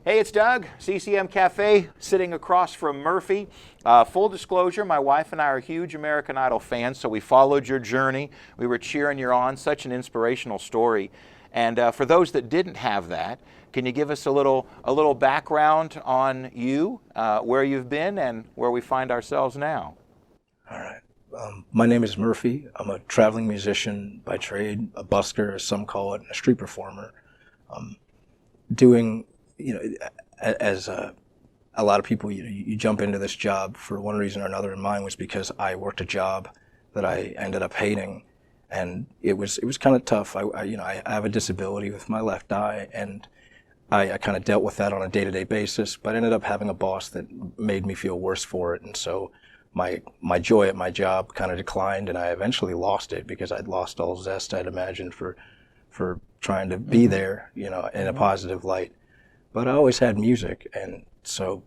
Hey, it's Doug, CCM Cafe, sitting across from Murphy. Full disclosure, my wife and I are huge American Idol fans, so we followed your journey. We were cheering you on, such an inspirational story. And for those that didn't have that, can you give us a little background on you, where you've been, and where we find ourselves now? All right. My name is Murphy. I'm a traveling musician by trade, a busker, as some call it, and a street performer. Doing, as a lot of people, you jump into this job for one reason or another. And mine was because I worked a job that I ended up hating, and it was kind of tough. I have a disability with my left eye, and I kind of dealt with that on a day-to-day basis. But I ended up having a boss that made me feel worse for it, and so my joy at my job kind of declined, and I eventually lost it because I'd lost all zest I'd imagined for trying to be there, in a positive light. But I always had music, and so,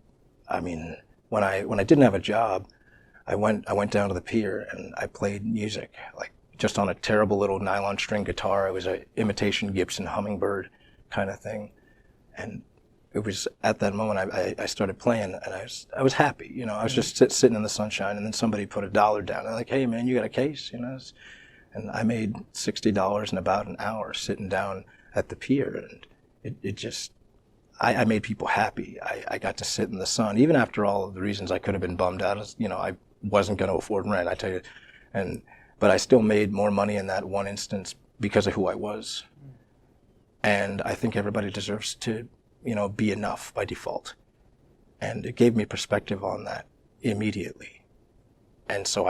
when I didn't have a job, I went down to the pier and I played music, like just on a terrible little nylon string guitar. It was an imitation Gibson Hummingbird kind of thing, and it was at that moment I started playing, and I was happy. I was just sitting in the sunshine, and then somebody put $1 down. They're like, "Hey man, you got a case?" And I made $60 in about an hour sitting down at the pier, and it just, I made people happy. I got to sit in the sun, even after all of the reasons I could have been bummed out. I wasn't going to afford rent, I tell you, but I still made more money in that one instance because of who I was. And I think everybody deserves to, be enough by default. And it gave me perspective on that immediately. And so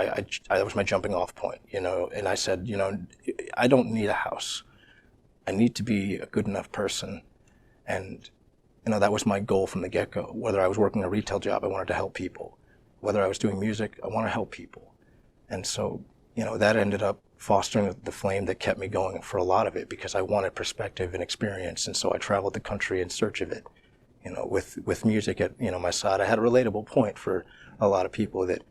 that was my jumping off point, and I said, I don't need a house. I need to be a good enough person. And, that was my goal from the get-go. Whether I was working a retail job, I wanted to help people. Whether I was doing music, I want to help people. And so, that ended up fostering the flame that kept me going for a lot of it, because I wanted perspective and experience. And so I traveled the country in search of it, with music at, my side. I had a relatable point for a lot of people that,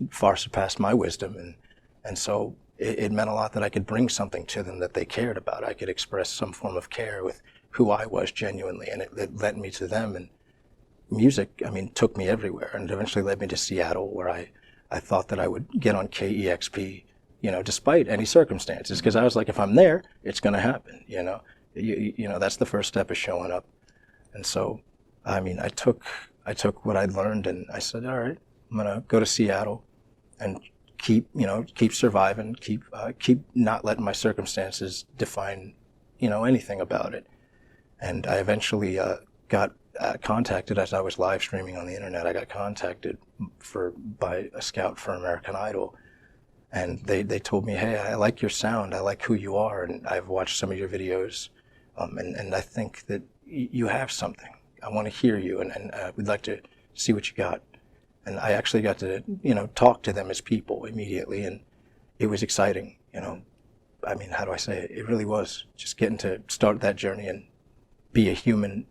far surpassed my wisdom. And so it meant a lot that I could bring something to them that they cared about. I could express some form of care with who I was genuinely, and it led me to them. And music, took me everywhere, and eventually led me to Seattle, where I thought that I would get on KEXP, despite any circumstances, because I was like, if I'm there, it's going to happen, that's the first step, is showing up. And so, I took what I'd learned, and I said, all right, I'm going to go to Seattle and keep surviving, keep not letting my circumstances define, anything about it. And I eventually got contacted as I was live streaming on the internet. I got contacted by a scout for American Idol, and they told me, hey, I like your sound, I like who you are, and I've watched some of your videos, and I think that you have something. I want to hear you, and we'd like to see what you got. And I actually got to, talk to them as people immediately, and it was exciting, how do I say it? It really was just getting to start that journey and be a human.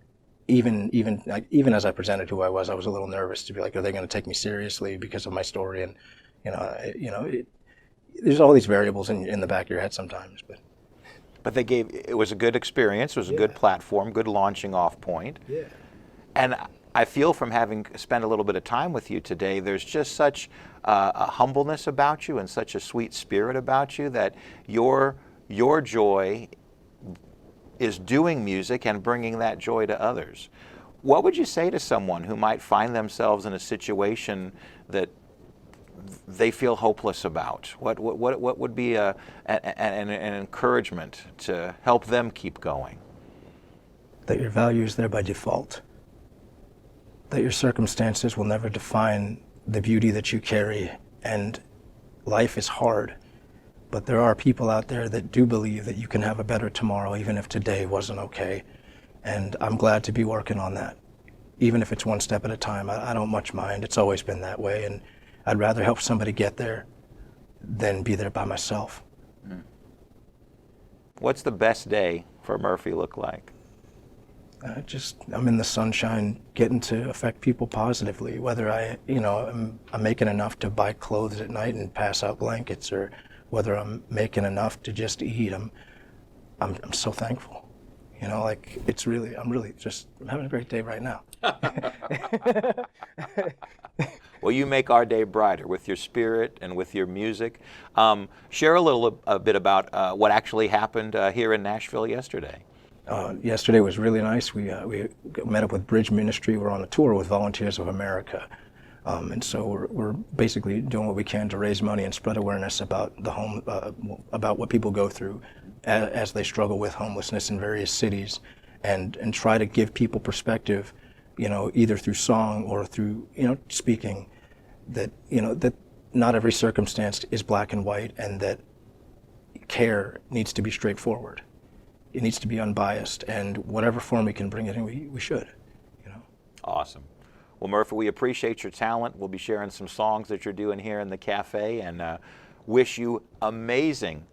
Even as I presented who I was a little nervous to be like, are they going to take me seriously because of my story? And, there's all these variables in the back of your head sometimes, But it was a good experience, it was a good platform, good launching off point. Yeah. And I feel, from having spent a little bit of time with you today, there's just such a humbleness about you and such a sweet spirit about you, that your joy is doing music and bringing that joy to others. What would you say to someone who might find themselves in a situation that they feel hopeless about? What would be an encouragement to help them keep going? That your value is there by default. That your circumstances will never define the beauty that you carry, and life is hard. But there are people out there that do believe that you can have a better tomorrow, even if today wasn't okay. And I'm glad to be working on that. Even if it's one step at a time, I don't much mind. It's always been that way. And I'd rather help somebody get there than be there by myself. What's the best day for Murphy look like? I'm in the sunshine, getting to affect people positively, whether I'm making enough to buy clothes at night and pass out blankets, or whether I'm making enough to just eat. I'm so thankful. You know, like I'm having a great day right now. Well, you make our day brighter with your spirit and with your music. Share a bit about what actually happened here in Nashville yesterday. Yesterday was really nice. We met up with Bridge Ministry. We're on a tour with Volunteers of America. And so we're basically doing what we can to raise money and spread awareness about about what people go through as they struggle with homelessness in various cities, and try to give people perspective, either through song or through, speaking, that, that not every circumstance is black and white, and that care needs to be straightforward. It needs to be unbiased, and whatever form we can bring it in, we should, Awesome. Well, Murphy, we appreciate your talent. We'll be sharing some songs that you're doing here in the cafe, and wish you amazing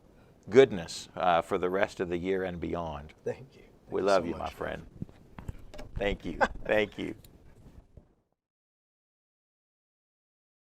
goodness for the rest of the year and beyond. Thank you. We love you, my friend. Thank you. Thank you.